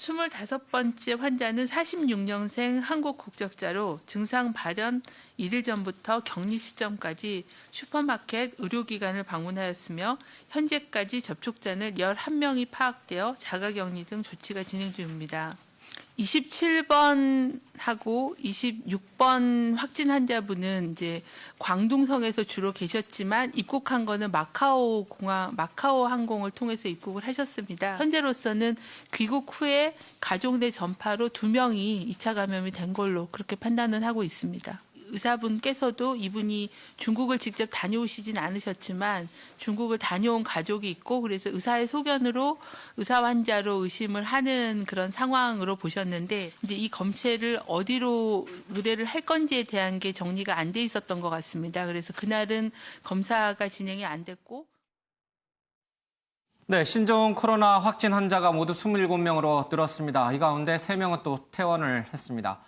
25번째 환자는 46년생 한국 국적자로 증상 발현 1일 전부터 격리 시점까지 슈퍼마켓, 의료기관을 방문하였으며 현재까지 접촉자는 11명이 파악되어 자가격리 등 조치가 진행 중입니다. 27번하고 26번 확진 환자분은 이제 광둥성에서 주로 계셨지만 입국한 거는 마카오 항공을 통해서 입국을 하셨습니다. 현재로서는 귀국 후에 가족 내 전파로 2명이 2차 감염이 된 걸로 그렇게 판단을 하고 있습니다. 의사분께서도 이분이 중국을 직접 다녀오시진 않으셨지만 중국을 다녀온 가족이 있고 그래서 의사의 소견으로 의사 환자로 의심을 하는 그런 상황으로 보셨는데 이제 이 검체를 어디로 의뢰를 할 건지에 대한 게 정리가 안 돼 있었던 것 같습니다. 그래서 그날은 검사가 진행이 안 됐고. 네, 신종 코로나 확진 환자가 모두 27명으로 늘었습니다. 이 가운데 3명은 또 퇴원을 했습니다.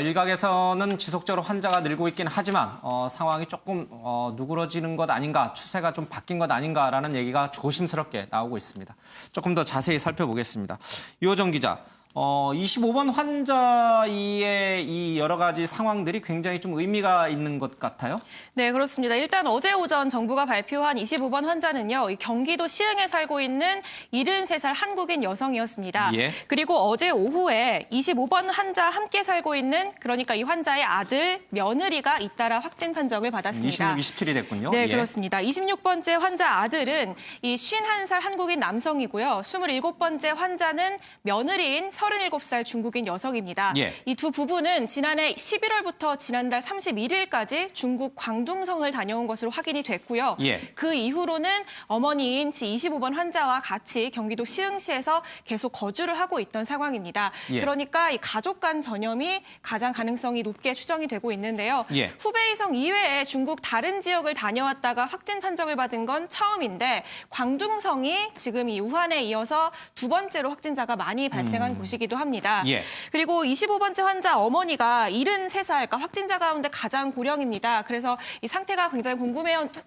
일각에서는 지속적으로 환자가 늘고 있긴 하지만 상황이 조금 누그러지는 것 아닌가, 추세가 좀 바뀐 것 아닌가라는 얘기가 조심스럽게 나오고 있습니다. 조금 더 자세히 살펴보겠습니다. 유호정 기자, 25번 환자의 이 여러 가지 상황들이 굉장히 좀 의미가 있는 것 같아요? 네, 그렇습니다. 일단 어제 오전 정부가 발표한 25번 환자는요, 경기도 시흥에 살고 있는 73살 한국인 여성이었습니다. 예. 그리고 어제 오후에 25번 환자 함께 살고 있는, 그러니까 이 환자의 아들, 며느리가 잇따라 확진 판정을 받았습니다. 26, 27이 됐군요. 네, 예. 그렇습니다. 26번째 환자 아들은 이 51살 한국인 남성이고요. 27번째 환자는 며느리인 37살 중국인 여성입니다. 예. 이 두 부부는 지난해 11월부터 지난달 31일까지 중국 광둥성을 다녀온 것으로 확인이 됐고요. 예. 그 이후로는 어머니인 25번 환자와 같이 경기도 시흥시에서 계속 거주를 하고 있던 상황입니다. 예. 그러니까 이 가족 간 전염이 가장 가능성이 높게 추정이 되고 있는데요. 예. 후베이성 이외에 중국 다른 지역을 다녀왔다가 확진 판정을 받은 건 처음인데 광둥성이 지금 이 우한에 이어서 두 번째로 확진자가 많이 발생한 곳이기도 합니다. 예. 그리고 25번째 환자 어머니가 73살, 그러니까 확진자 가운데 가장 고령입니다. 그래서 이 상태가 굉장히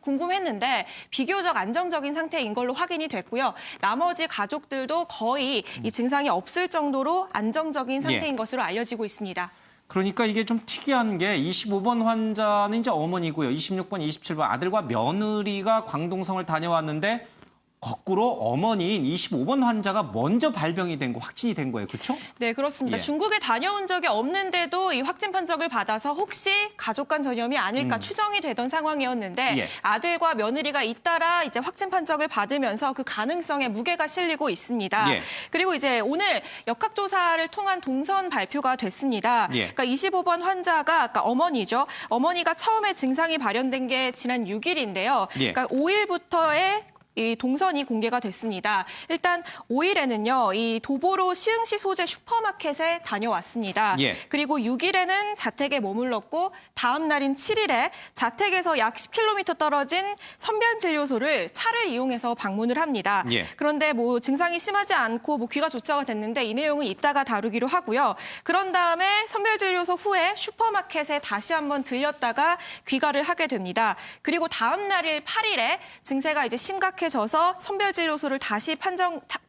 궁금했는데 비교적 안정적인 상태인 걸로 확인이 됐고요. 나머지 가족들도 거의 이 증상이 없을 정도로 안정적인 상태인 것으로 알려지고 있습니다. 그러니까 이게 좀 특이한 게 25번 환자는 이제 어머니고요. 26번, 27번 아들과 며느리가 광둥성을 다녀왔는데 거꾸로 어머니인 25번 환자가 먼저 발병이 된 거, 확진이 된 거예요. 그렇죠? 네, 그렇습니다. 예. 중국에 다녀온 적이 없는데도 이 확진 판정을 받아서 혹시 가족 간 전염이 아닐까 추정이 되던 상황이었는데 예. 아들과 며느리가 잇따라 이제 확진 판정을 받으면서 그 가능성에 무게가 실리고 있습니다. 예. 그리고 이제 오늘 역학조사를 통한 동선 발표가 됐습니다. 예. 그러니까 25번 환자가 아까 어머니죠. 어머니가 처음에 증상이 발현된 게 지난 6일인데요. 예. 그러니까 5일부터의 이 동선이 공개가 됐습니다. 일단 5일에는요, 이 도보로 시흥시 소재 슈퍼마켓에 다녀왔습니다. 예. 그리고 6일에는 자택에 머물렀고 다음 날인 7일에 자택에서 약 10km 떨어진 선별진료소를 차를 이용해서 방문을 합니다. 예. 그런데 뭐 증상이 심하지 않고 뭐 귀가 조처가 됐는데 이 내용은 이따가 다루기로 하고요. 그런 다음에 선별진료소 후에 슈퍼마켓에 다시 한번 들렸다가 귀가를 하게 됩니다. 그리고 다음 날일 8일에 증세가 이제 심각해져서 선별진료소를 다시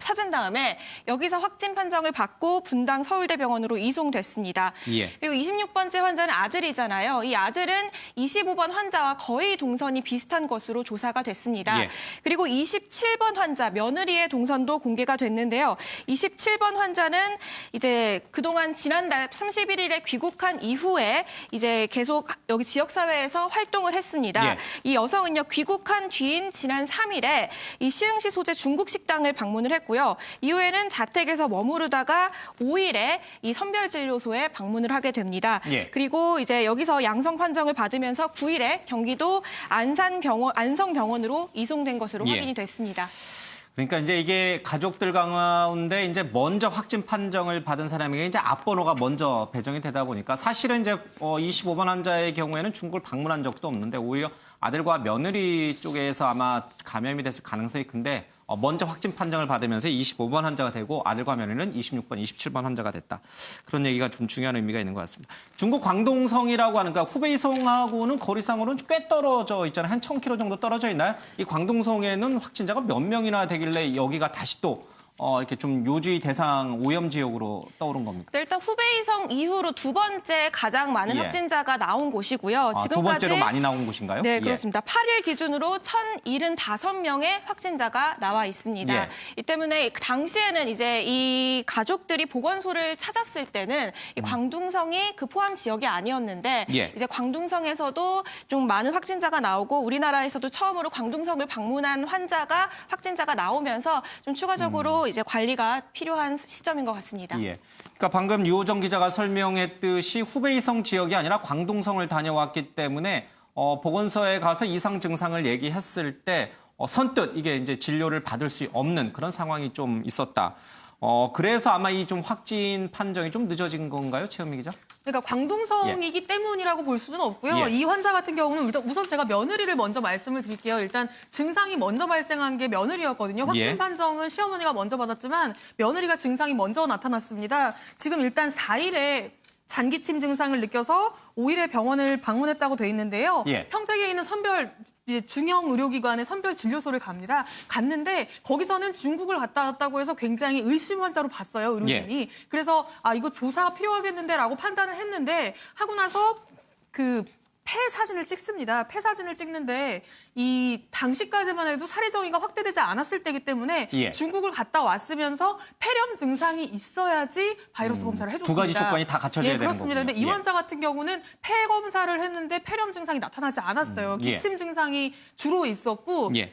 찾은 다음에 여기서 확진 판정을 받고 분당 서울대병원으로 이송됐습니다. 예. 그리고 26번째 환자는 아들이잖아요. 이 아들은 25번 환자와 거의 동선이 비슷한 것으로 조사가 됐습니다. 예. 그리고 27번 환자 며느리의 동선도 공개가 됐는데요. 27번 환자는 이제 그동안 지난달 31일에 귀국한 이후에 이제 계속 여기 지역사회에서 활동을 했습니다. 예. 이 여성은요, 귀국한 뒤인 지난 3일에 이 시흥시 소재 중국 식당을 방문을 했고요. 이후에는 자택에서 머무르다가 5일에 이 선별진료소에 방문을 하게 됩니다. 예. 그리고 이제 여기서 양성 판정을 받으면서 9일에 경기도 안성병원으로 이송된 것으로 예. 확인이 됐습니다. 그러니까 이제 이게 가족들 가운데 이제 먼저 확진 판정을 받은 사람에게 이제 앞번호가 먼저 배정이 되다 보니까 사실은 이제 25번 환자의 경우에는 중국을 방문한 적도 없는데 오히려 아들과 며느리 쪽에서 아마 감염이 됐을 가능성이 큰데 먼저 확진 판정을 받으면서 25번 환자가 되고 아들과 며느리는 26번, 27번 환자가 됐다. 그런 얘기가 좀 중요한 의미가 있는 것 같습니다. 중국 광동성이라고 하는, 그러니까 후베이성하고는 거리상으로는 꽤 떨어져 있잖아요. 한 1000km 정도 떨어져 있나요? 이 광동성에는 확진자가 몇 명이나 되길래 여기가 다시 또 이렇게 좀 요주의 대상 오염 지역으로 떠오른 겁니까? 네, 일단 후베이성 이후로 두 번째 가장 많은 예. 확진자가 나온 곳이고요. 두 번째로 많이 나온 곳인가요? 네, 예. 그렇습니다. 8일 기준으로 1,075명의 확진자가 나와 있습니다. 예. 이 때문에 당시에는 이제 이 가족들이 보건소를 찾았을 때는 이 광둥성이 그 포함 지역이 아니었는데 예. 이제 광둥성에서도 좀 많은 확진자가 나오고 우리나라에서도 처음으로 광둥성을 방문한 확진자가 나오면서 좀 추가적으로 이제 관리가 필요한 시점인 것 같습니다. 예. 그러니까 방금 유호정 기자가 설명했듯이 후베이성 지역이 아니라 광둥성을 다녀왔기 때문에 보건소에 가서 이상 증상을 얘기했을 때 선뜻 이게 이제 진료를 받을 수 없는 그런 상황이 좀 있었다. 그래서 아마 이 좀 확진 판정이 좀 늦어진 건가요, 최현미 기자? 그러니까 광둥성이기 때문이라고 볼 수는 없고요. 예. 이 환자 같은 경우는 우선 제가 며느리를 먼저 말씀을 드릴게요. 일단 증상이 먼저 발생한 게 며느리였거든요. 확진 예. 판정은 시어머니가 먼저 받았지만 며느리가 증상이 먼저 나타났습니다. 지금 일단 4일에 잔기침 증상을 느껴서 5일에 병원을 방문했다고 돼 있는데요. 예. 평택에 있는 중형 의료기관의 선별 진료소를 갔는데 거기서는 중국을 갔다 왔다고 해서 굉장히 의심 환자로 봤어요, 의료진이. 예. 그래서 이거 조사가 필요하겠는데라고 판단을 했는데 하고 나서 그 폐 사진을 찍습니다. 폐 사진을 찍는데 이 당시까지만 해도 살해 정의가 확대되지 않았을 때이기 때문에 예. 중국을 갔다 왔으면서 폐렴 증상이 있어야지 바이러스 검사를 해줬습니다. 두 가지 조건이 다 갖춰져야 되는 그렇습니다. 거군요. 근데 이 예. 환자 같은 경우는 폐 검사를 했는데 폐렴 증상이 나타나지 않았어요. 예. 기침 증상이 주로 있었고 예.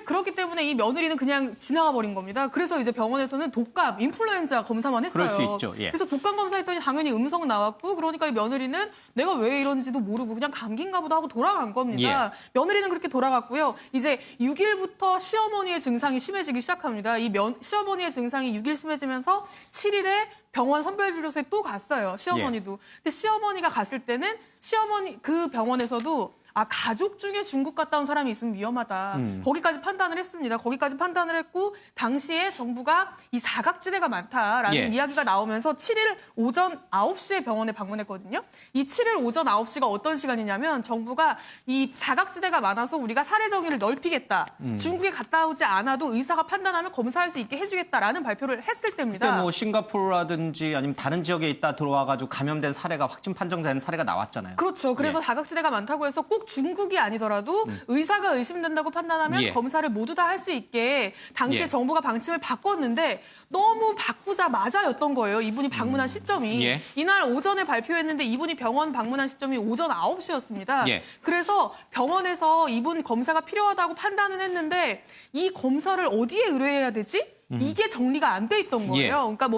그렇기 때문에 이 며느리는 그냥 지나가 버린 겁니다. 그래서 이제 병원에서는 독감, 인플루엔자 검사만 했어요. 그럴 수 있죠. 예. 그래서 독감 검사했더니 당연히 음성 나왔고 그러니까 이 며느리는 내가 왜 이런지도 모르고 그냥 감기인가 보다 하고 돌아간 겁니다. 예. 며느리는 그렇게 돌아갔고요. 이제 6일부터 시어머니의 증상이 심해지기 시작합니다. 시어머니의 증상이 6일 심해지면서 7일에 병원 선별진료소에 또 갔어요. 시어머니도. 근데 시어머니가 갔을 때는 그 병원에서도 가족 중에 중국 갔다 온 사람이 있으면 위험하다. 거기까지 판단을 했습니다. 거기까지 판단을 했고 당시에 정부가 이 사각지대가 많다라는 예. 이야기가 나오면서 7일 오전 9시에 병원에 방문했거든요. 이 7일 오전 9시가 어떤 시간이냐면 정부가 이 사각지대가 많아서 우리가 사례 정의를 넓히겠다. 중국에 갔다 오지 않아도 의사가 판단하면 검사할 수 있게 해주겠다라는 발표를 했을 때입니다. 그때 뭐 싱가포르라든지 아니면 다른 지역에 있다 들어와가지고 감염된 사례가 확진 판정된 사례가 나왔잖아요. 그렇죠. 그래서 예. 사각지대가 많다고 해서 꼭 중국이 아니더라도 의사가 의심된다고 판단하면 예. 검사를 모두 다 할 수 있게 당시에 예. 정부가 방침을 바꿨는데 너무 바꾸자마자였던 거예요. 이분이 방문한 시점이. 예. 이날 오전에 발표했는데 이분이 병원 방문한 시점이 오전 9시였습니다. 예. 그래서 병원에서 이분 검사가 필요하다고 판단은 했는데 이 검사를 어디에 의뢰해야 되지? 이게 정리가 안 돼 있던 거예요. 예. 그러니까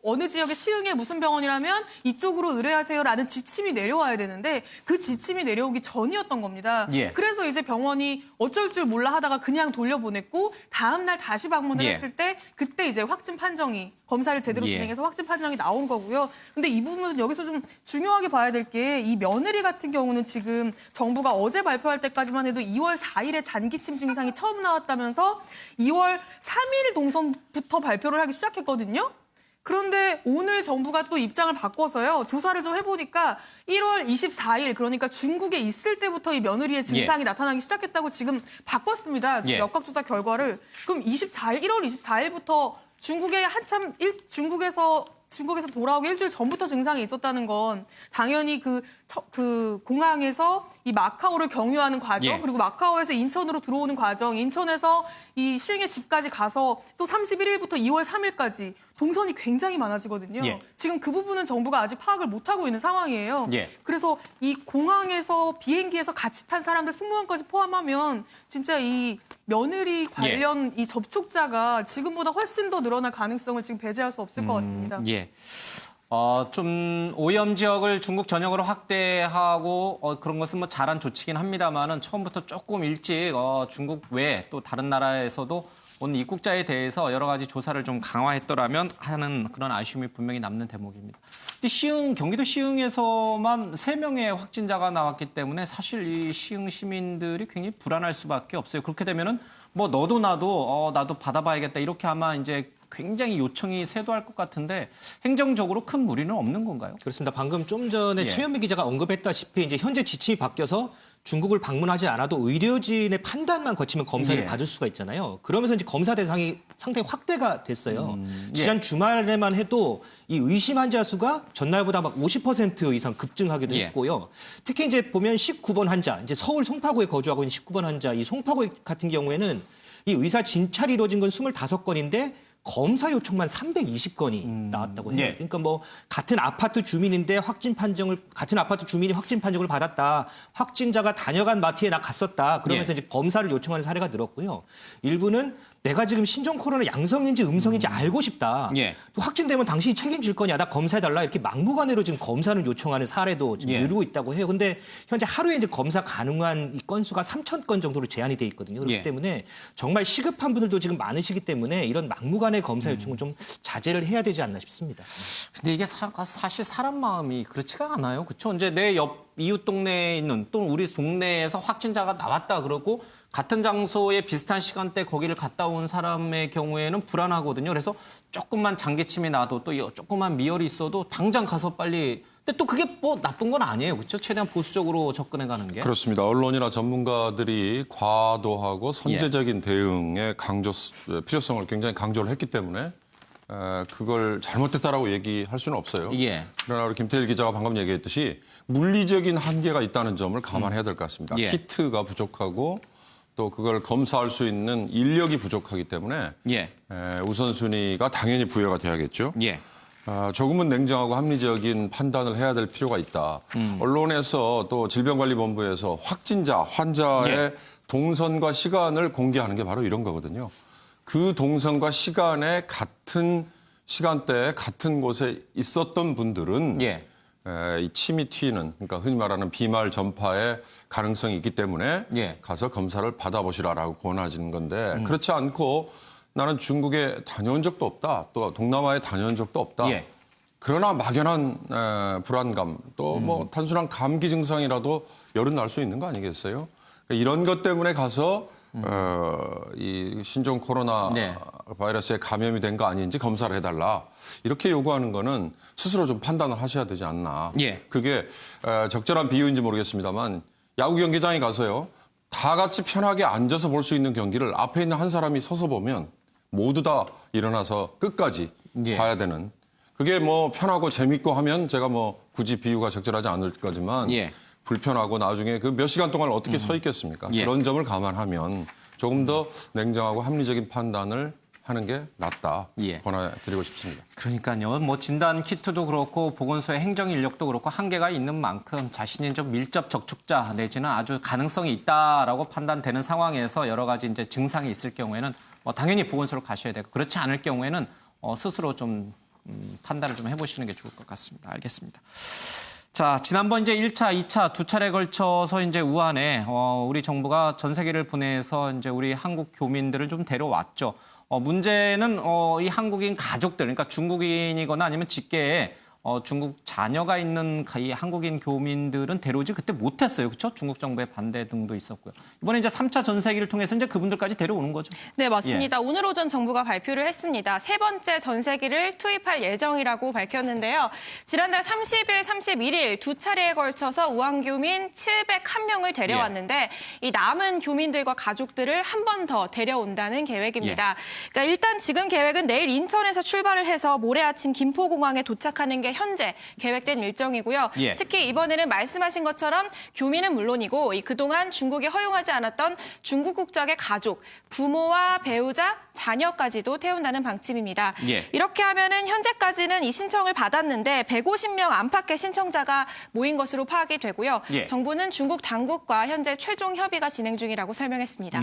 어느 지역의 시흥의 무슨 병원이라면 이쪽으로 의뢰하세요라는 지침이 내려와야 되는데 그 지침이 내려오기 전이었던 겁니다. 예. 그래서 이제 병원이 어쩔 줄 몰라 하다가 그냥 돌려보냈고 다음 날 다시 방문을 예. 했을 때 그때 이제 확진 판정이 검사를 제대로 예. 진행해서 확진 판정이 나온 거고요. 근데 이 부분은 여기서 좀 중요하게 봐야 될 게 이 며느리 같은 경우는 지금 정부가 어제 발표할 때까지만 해도 2월 4일에 잔기침 증상이 처음 나왔다면서 2월 3일 동선부터 발표를 하기 시작했거든요. 그런데 오늘 정부가 또 입장을 바꿔서요. 조사를 좀 해보니까 1월 24일 그러니까 중국에 있을 때부터 이 며느리의 증상이 나타나기 시작했다고 지금 바꿨습니다. 예. 역학조사 결과를. 그럼 1월 24일부터 중국에서 돌아오기 일주일 전부터 증상이 있었다는 건 당연히 그 공항에서 이 마카오를 경유하는 과정 예. 그리고 마카오에서 인천으로 들어오는 과정 인천에서 이 시흥의 집까지 가서 또 31일부터 2월 3일까지 동선이 굉장히 많아지거든요. 예. 지금 그 부분은 정부가 아직 파악을 못하고 있는 상황이에요. 예. 그래서 이 공항에서 비행기에서 같이 탄 사람들 승무원까지 포함하면 진짜 이 며느리 관련 이 접촉자가 지금보다 훨씬 더 늘어날 가능성을 지금 배제할 수 없을 것 같습니다. 예. 좀 오염 지역을 중국 전역으로 확대하고 그런 것은 뭐 잘한 조치긴 합니다만은 처음부터 조금 일찍 중국 외 또 다른 나라에서도 온 입국자에 대해서 여러 가지 조사를 좀 강화했더라면 하는 그런 아쉬움이 분명히 남는 대목입니다. 근데 경기도 시흥에서만 3명의 확진자가 나왔기 때문에 사실 이 시흥 시민들이 굉장히 불안할 수밖에 없어요. 그렇게 되면은 뭐 너도 나도 받아봐야겠다 이렇게 아마 이제 굉장히 요청이 쇄도할 것 같은데 행정적으로 큰 무리는 없는 건가요? 그렇습니다. 방금 좀 전에 예. 최현미 기자가 언급했다시피 이제 현재 지침이 바뀌어서 중국을 방문하지 않아도 의료진의 판단만 거치면 검사를 예. 받을 수가 있잖아요. 그러면서 이제 검사 대상이 상당히 확대가 됐어요. 예. 지난 주말에만 해도 이 의심 환자 수가 전날보다 막 50% 이상 급증하기도 예. 했고요. 특히 이제 보면 19번 환자, 이제 서울 송파구에 거주하고 있는 19번 환자, 이 송파구 같은 경우에는 이 의사 진찰이 이루어진 건 25건인데 검사 요청만 320건이 나왔다고 해요. 예. 그러니까 뭐 같은 아파트 주민인데 같은 아파트 주민이 확진 판정을 받았다. 확진자가 다녀간 마트에 나 갔었다. 그러면서 예. 이제 검사를 요청하는 사례가 늘었고요. 일부는 내가 지금 신종 코로나 양성인지 음성인지 알고 싶다. 예. 또 확진되면 당신이 책임질 거냐. 나 검사해달라. 이렇게 막무가내로 지금 검사를 요청하는 사례도 지금 예. 늘고 있다고 해요. 근데 현재 하루에 이제 검사 가능한 이 건수가 3,000건 정도로 제한이 돼 있거든요. 그렇기 예. 때문에 정말 시급한 분들도 지금 많으시기 때문에 이런 막무가내 검사 요청은 좀 자제를 해야 되지 않나 싶습니다. 근데 이게 사실 사람 마음이 그렇지가 않아요. 그렇죠? 이제 내 옆 이웃 동네에 있는 또 우리 동네에서 확진자가 나왔다 그러고 같은 장소에 비슷한 시간대 거기를 갔다 온 사람의 경우에는 불안하거든요. 그래서 조금만 장기침이 나도 또 조금만 미열이 있어도 당장 가서 빨리. 근데 또 그게 뭐 나쁜 건 아니에요. 그렇죠? 최대한 보수적으로 접근해 가는 게. 그렇습니다. 언론이나 전문가들이 과도하고 선제적인 대응의 필요성을 굉장히 강조를 했기 때문에 그걸 잘못됐다라고 얘기할 수는 없어요. 예. 그러나 우리 김태일 기자가 방금 얘기했듯이 물리적인 한계가 있다는 점을 감안해야 될 것 같습니다. 예. 키트가 부족하고 또 그걸 검사할 수 있는 인력이 부족하기 때문에 예. 우선순위가 당연히 부여가 돼야겠죠. 예. 조금은 냉정하고 합리적인 판단을 해야 될 필요가 있다. 언론에서 또 질병관리본부에서 환자의 예. 동선과 시간을 공개하는 게 바로 이런 거거든요. 그 동선과 시간에 같은 시간대에 같은 곳에 있었던 분들은 예. 이 침이 튀는, 그러니까 흔히 말하는 비말 전파의 가능성이 있기 때문에 예. 가서 검사를 받아보시라라고 권하시는 건데 그렇지 않고 나는 중국에 다녀온 적도 없다. 또 동남아에 다녀온 적도 없다. 예. 그러나 막연한 불안감 또 뭐 단순한 감기 증상이라도 열은 날 수 있는 거 아니겠어요? 그러니까 이런 것 때문에 가서 이 신종 코로나 네. 바이러스에 감염이 된 거 아닌지 검사를 해달라. 이렇게 요구하는 거는 스스로 좀 판단을 하셔야 되지 않나. 예. 그게 적절한 비유인지 모르겠습니다만 야구 경기장에 가서요. 다 같이 편하게 앉아서 볼 수 있는 경기를 앞에 있는 한 사람이 서서 보면 모두 다 일어나서 끝까지 예. 봐야 되는. 그게 뭐 편하고 재밌고 하면 제가 뭐 굳이 비유가 적절하지 않을 거지만 예. 불편하고 나중에 그 몇 시간 동안 어떻게 서 있겠습니까? 예. 그런 점을 감안하면 조금 더 냉정하고 합리적인 판단을 하는 게 낫다. 예. 권해드리고 싶습니다. 그러니까요. 뭐 진단 키트도 그렇고 보건소의 행정 인력도 그렇고 한계가 있는 만큼 자신이 좀 밀접 접촉자 내지는 아주 가능성이 있다라고 판단되는 상황에서 여러 가지 이제 증상이 있을 경우에는 당연히 보건소로 가셔야 되고 그렇지 않을 경우에는 스스로 좀 판단을 좀 해보시는 게 좋을 것 같습니다. 알겠습니다. 자, 지난번 이제 1차, 2차 두 차례 걸쳐서 이제 우한에 우리 정부가 전 세계를 보내서 이제 우리 한국 교민들을 좀 데려왔죠. 문제는 이 한국인 가족들, 그러니까 중국인이거나 아니면 직계에 중국 자녀가 있는 이 한국인 교민들은 데려오지 그때 못했어요. 그렇죠? 중국 정부의 반대 등도 있었고요. 이번에 이제 3차 전세기를 통해서 이제 그분들까지 데려오는 거죠. 네, 맞습니다. 오늘 오전 정부가 발표를 했습니다. 세 번째 전세기를 투입할 예정이라고 밝혔는데요. 지난달 30일, 31일 두 차례에 걸쳐서 우한 교민 701명을 데려왔는데 이 남은 교민들과 가족들을 한 번 더 데려온다는 계획입니다. 그러니까 일단 지금 계획은 내일 인천에서 출발을 해서 모레 아침 김포공항에 도착하는 게 현재 계획된 일정이고요. 예. 특히 이번에는 말씀하신 것처럼 교민은 물론이고 그동안 중국이 허용하지 않았던 중국 국적의 가족, 부모와 배우자, 자녀까지도 태운다는 방침입니다. 예. 이렇게 하면은 현재까지는 이 신청을 받았는데 150명 안팎의 신청자가 모인 것으로 파악이 되고요. 예. 정부는 중국 당국과 현재 최종 협의가 진행 중이라고 설명했습니다.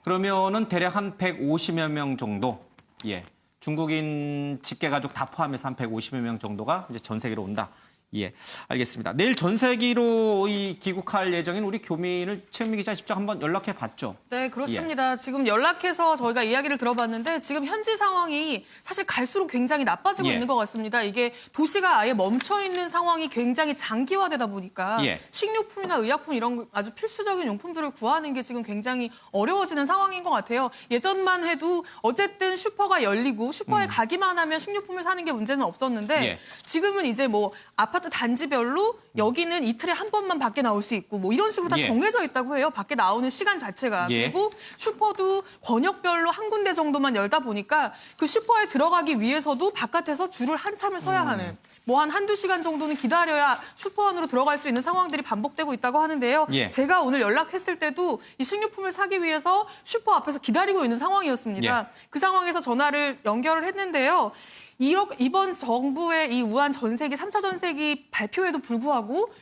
그러면은 대략 한 150여 명 정도, 예, 중국인 직계 가족 다 포함해서 한 150여 명 정도가 이제 전 세계로 온다. 예, 알겠습니다. 내일 전세기로 귀국할 예정인 우리 교민을 최은미 기자 직접 한번 연락해 봤죠? 네, 그렇습니다. 지금 연락해서 저희가 이야기를 들어봤는데 지금 현지 상황이 사실 갈수록 굉장히 나빠지고 예. 있는 것 같습니다. 이게 도시가 아예 멈춰 있는 상황이 굉장히 장기화되다 보니까 예. 식료품이나 의약품 이런 아주 필수적인 용품들을 구하는 게 지금 굉장히 어려워지는 상황인 것 같아요. 예전만 해도 어쨌든 슈퍼가 열리고 슈퍼에 가기만 하면 식료품을 사는 게 문제는 없었는데 예. 지금은 이제 뭐 아파트 단지별로 여기는 이틀에 한 번만 밖에 나올 수 있고 뭐 이런 식으로 다 예. 정해져 있다고 해요. 밖에 나오는 시간 자체가. 예. 그리고 슈퍼도 권역별로 한 군데 정도만 열다 보니까 그 슈퍼에 들어가기 위해서도 바깥에서 줄을 한참을 서야 하는 뭐 한두 시간 정도는 기다려야 슈퍼 안으로 들어갈 수 있는 상황들이 반복되고 있다고 하는데요. 예. 제가 오늘 연락했을 때도 이 식료품을 사기 위해서 슈퍼 앞에서 기다리고 있는 상황이었습니다. 예. 그 상황에서 전화를 연결을 했는데요. 이번 정부의 이 우한 전세기 3차 전세기 발표에도 불구하고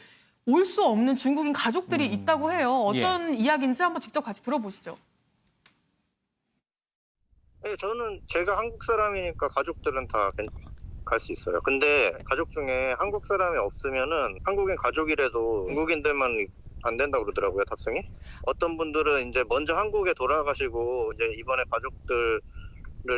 올 수 없는 중국인 가족들이 있다고 해요. 어떤 이야기인지 한번 직접 같이 들어보시죠. 네, 저는 제가 한국 사람이니까 가족들은 다 갈 수 있어요. 근데 가족 중에 한국 사람이 없으면은 한국인 가족이라도 중국인들만 안 된다고 그러더라고요, 탑승이. 어떤 분들은 이제 먼저 한국에 돌아가시고 이제 이번에 가족들을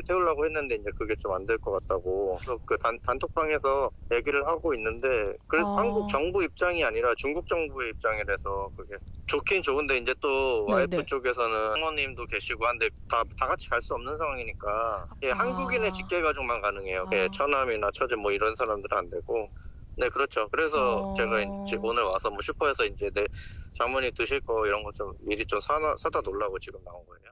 태우려고 했는데 이제 그게 좀 안 될 것 같다고. 그래서 그 단톡방에서 얘기를 하고 있는데 한국 정부 입장이 아니라 중국 정부의 입장이라서 그게 좋긴 좋은데 이제 또 와이프 쪽에서는 부모님도 계시고 한데 다 같이 갈 수 없는 상황이니까 한국인의 직계 가족만 가능해요. 처남이나 처제 뭐 이런 사람들은 안 되고. 네, 그렇죠. 그래서 제가 이제 오늘 와서 뭐 슈퍼에서 이제 내 장모님 드실 거 이런 거 좀 미리 좀 사다 놓으려고 지금 나온 거예요.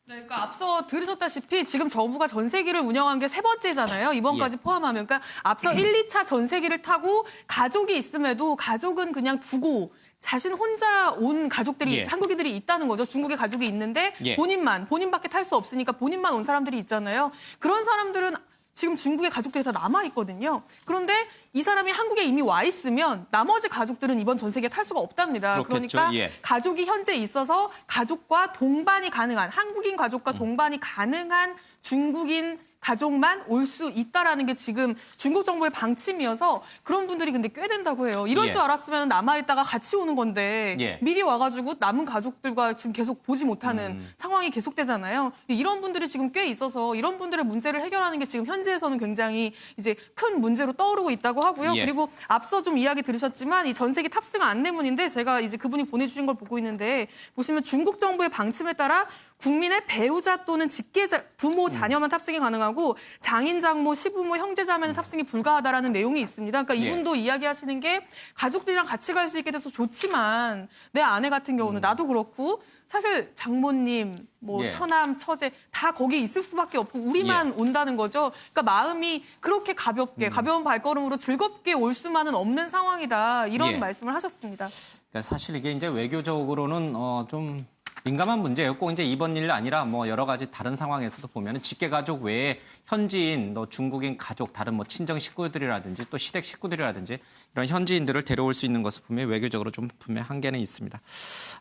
네, 그러니까 앞서 들으셨다시피 지금 정부가 전세기를 운영한 게 3번째잖아요. 이번까지 포함하면. 그러니까 앞서 1, 2차 전세기를 타고 가족이 있음에도 가족은 그냥 두고 자신 혼자 온 가족들이 예. 한국인들이 있다는 거죠. 중국에 가족이 있는데 예. 본인밖에 탈 수 없으니까 본인만 온 사람들이 있잖아요. 그런 사람들은 지금 중국의 가족들이 다 남아 있거든요. 그런데 이 사람이 한국에 이미 와 있으면 나머지 가족들은 이번 전세기에 탈 수가 없답니다. 그렇겠죠. 그러니까 예. 가족이 현재 있어서 가족과 동반이 가능한 한국인 가족과 동반이 가능한 중국인 가족만 올 수 있다라는 게 지금 중국 정부의 방침이어서 그런 분들이 근데 꽤 된다고 해요. 이럴 예. 줄 알았으면 남아있다가 같이 오는 건데 예. 미리 와가지고 남은 가족들과 지금 계속 보지 못하는 상황이 계속되잖아요. 이런 분들이 지금 꽤 있어서 이런 분들의 문제를 해결하는 게 지금 현지에서는 굉장히 이제 큰 문제로 떠오르고 있다고 하고요. 예. 그리고 앞서 좀 이야기 들으셨지만 이 전세기 탑승 안내문인데 제가 이제 그분이 보내주신 걸 보고 있는데 보시면 중국 정부의 방침에 따라 국민의 배우자 또는 직계자, 부모, 자녀만 탑승이 가능하고 장인, 장모, 시부모, 형제, 자매는 탑승이 불가하다라는 내용이 있습니다. 그러니까 이분도 이야기하시는 게 가족들이랑 같이 갈 수 있게 돼서 좋지만 내 아내 같은 경우는 나도 그렇고 사실 장모님, 뭐 예. 처남, 처제 다 거기 있을 수밖에 없고 우리만 온다는 거죠. 그러니까 마음이 그렇게 가볍게 가벼운 발걸음으로 즐겁게 올 수만은 없는 상황이다. 이런 예. 말씀을 하셨습니다. 그러니까 사실 이게 이제 외교적으로는 좀 민감한 문제예요. 꼭 이제 이번 일 아니라 뭐 여러 가지 다른 상황에서도 보면은 직계 가족 외에 현지인, 중국인 가족, 다른 뭐 친정 식구들이라든지 또 시댁 식구들이라든지 이런 현지인들을 데려올 수 있는 것을 보면 외교적으로 좀 분명 한계는 있습니다.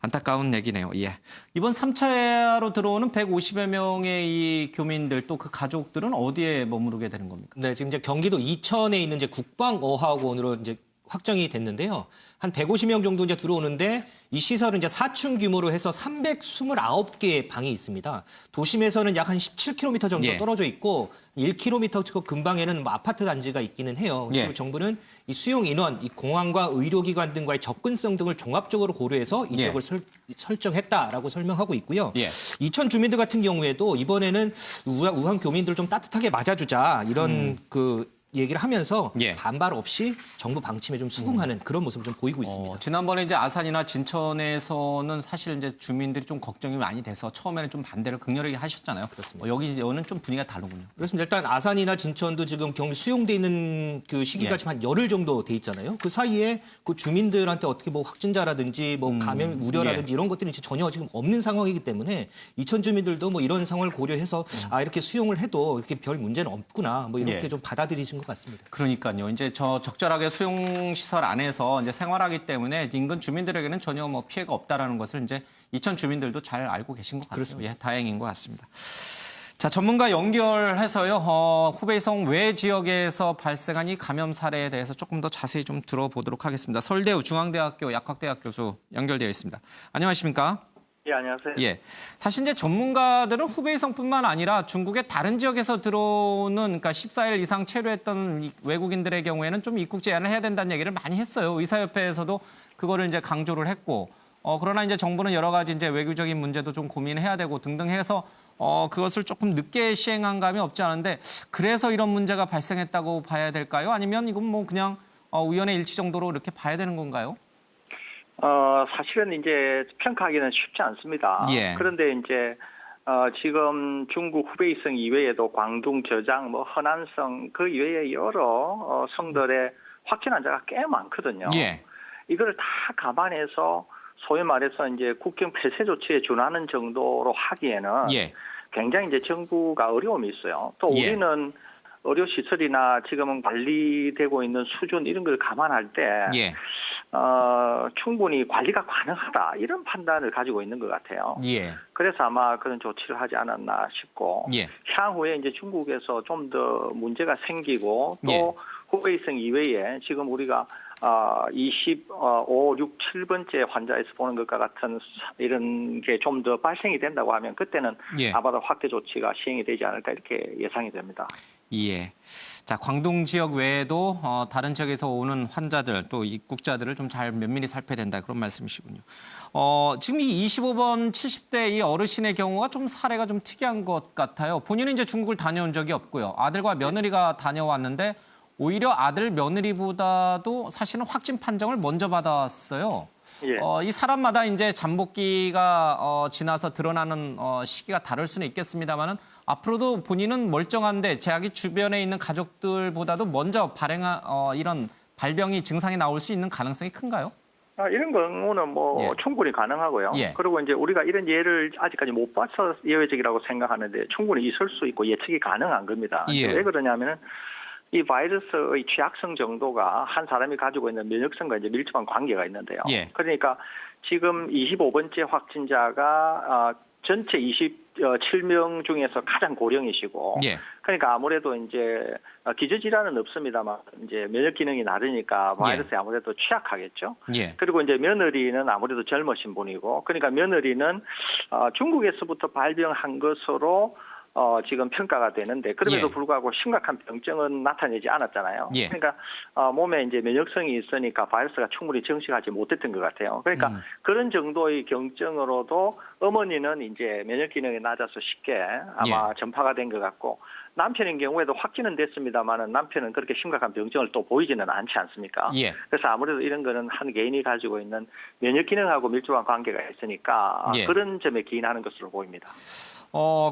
안타까운 얘기네요. 예. 이번 3차로 들어오는 150여 명의 이 교민들 또 그 가족들은 어디에 머무르게 되는 겁니까? 네, 지금 이제 경기도 이천에 있는 이제 국방어학원으로 이제 확정이 됐는데요. 한 150명 정도 이제 들어오는데 이 시설은 이제 4층 규모로 해서 329개의 방이 있습니다. 도심에서는 약 한 17km 정도 예. 떨어져 있고 1km 근방에는 뭐 아파트 단지가 있기는 해요. 그리고 예. 정부는 이 수용 인원, 이 공항과 의료기관 등과의 접근성 등을 종합적으로 고려해서 이 지역을 설정했다라고 설명하고 있고요. 예. 이천 주민들 같은 경우에도 이번에는 우한 교민들 좀 따뜻하게 맞아주자 이런 얘기를 하면서 예. 반발 없이 정부 방침에 좀 수긍하는 그런 모습을 좀 보이고 있습니다. 지난번에 이제 아산이나 진천에서는 사실 이제 주민들이 좀 걱정이 많이 돼서 처음에는 좀 반대를 극렬하게 하셨잖아요. 그렇습니다. 여기는 좀 분위기가 다르군요. 그렇습니다. 일단 아산이나 진천도 지금 경기 수용돼 있는 그 시기가 지금 한 열흘 정도 돼 있잖아요. 그 사이에 그 주민들한테 어떻게 뭐 확진자라든지 뭐 감염 우려라든지 이런 것들이 전혀 지금 없는 상황이기 때문에 이천 주민들도 뭐 이런 상황을 고려해서 이렇게 수용을 해도 이렇게 별 문제는 없구나 뭐 이렇게 좀 받아들이신 것 같습니다. 그러니까요. 이제 적절하게 수용 시설 안에서 이제 생활하기 때문에 인근 주민들에게는 전혀 뭐 피해가 없다라는 것을 이제 이천 주민들도 잘 알고 계신 것 같아요. 그렇습니다. 예, 다행인 것 같습니다. 자, 전문가 연결해서요. 후베이성 외 지역에서 발생한 이 감염 사례에 대해서 조금 더 자세히 좀 들어보도록 하겠습니다. 서울대우 중앙대학교 약학대학 교수 연결되어 있습니다. 안녕하십니까? 예, 안녕하세요. 예. 사실 이제 전문가들은 후베이성뿐만 아니라 중국의 다른 지역에서 들어오는 그러니까 14일 이상 체류했던 외국인들의 경우에는 좀 입국 제한을 해야 된다는 얘기를 많이 했어요. 의사협회에서도 그거를 이제 강조를 했고, 그러나 이제 정부는 여러 가지 이제 외교적인 문제도 좀 고민해야 되고 등등 해서 그것을 조금 늦게 시행한 감이 없지 않은데, 그래서 이런 문제가 발생했다고 봐야 될까요? 아니면 이건 뭐 그냥 우연의 일치 정도로 이렇게 봐야 되는 건가요? 사실은 이제 평가하기는 쉽지 않습니다. 예. 그런데 이제 지금 중국 후베이성 이외에도 광둥, 저장, 뭐 허난성 그 이외에 여러 성들의 확진 환자가 꽤 많거든요. 예. 이걸 다 감안해서 소위 말해서 이제 국경 폐쇄 조치에 준하는 정도로 하기에는 예. 굉장히 이제 정부가 어려움이 있어요. 또 예. 우리는 의료 시설이나 지금은 관리되고 있는 수준 이런 걸 감안할 때 예. 충분히 관리가 가능하다 이런 판단을 가지고 있는 것 같아요. 예. 그래서 아마 그런 조치를 하지 않았나 싶고 예. 향후에 이제 중국에서 좀 더 문제가 생기고 또 예. 후베이성 이외에 지금 우리가 25, 6, 7번째 환자에서 보는 것과 같은 이런 게 좀 더 발생이 된다고 하면 그때는 예. 아마도 확대 조치가 시행이 되지 않을까 이렇게 예상이 됩니다. 예. 자, 광둥 지역 외에도 다른 지역에서 오는 환자들 또 입국자들을 좀 잘 면밀히 살펴야 된다 그런 말씀이시군요. 지금 이 25번 70대 이 어르신의 경우가 좀 사례가 좀 특이한 것 같아요. 본인은 이제 중국을 다녀온 적이 없고요. 아들과 며느리가 다녀왔는데 오히려 아들 며느리보다도 사실은 확진 판정을 먼저 받았어요. 예. 이 사람마다 이제 잠복기가 지나서 드러나는 시기가 다를 수는 있겠습니다만은 앞으로도 본인은 멀쩡한데 자기 주변에 있는 가족들보다도 먼저 이런 발병이 증상이 나올 수 있는 가능성이 큰가요? 이런 경우는 뭐 예. 충분히 가능하고요. 예. 그리고 이제 우리가 이런 예를 아직까지 못 봐서 예외적이라고 생각하는데 충분히 있을 수 있고 예측이 가능한 겁니다. 예. 왜 그러냐면은 이 바이러스의 취약성 정도가 한 사람이 가지고 있는 면역성과 이제 밀접한 관계가 있는데요. 예. 그러니까 지금 25번째 확진자가 전체 27명 중에서 가장 고령이시고, 예. 그러니까 아무래도 이제 기저질환은 없습니다만 이제 면역 기능이 낮으니까 바이러스에 아무래도 취약하겠죠. 예. 그리고 이제 며느리는 아무래도 젊으신 분이고, 그러니까 며느리는 중국에서부터 발병한 것으로 지금 평가가 되는데 그럼에도 예. 불구하고 심각한 병증은 나타내지 않았잖아요. 예. 그러니까 몸에 이제 면역성이 있으니까 바이러스가 충분히 정식하지 못했던 것 같아요. 그러니까 그런 정도의 경증으로도 어머니는 이제 면역 기능이 낮아서 쉽게 아마 전파가 된 것 같고 남편인 경우에도 확진은 됐습니다만은 남편은 그렇게 심각한 병증을 또 보이지는 않지 않습니까? 예. 그래서 아무래도 이런 거는 한 개인이 가지고 있는 면역 기능하고 밀접한 관계가 있으니까 예. 그런 점에 기인하는 것으로 보입니다.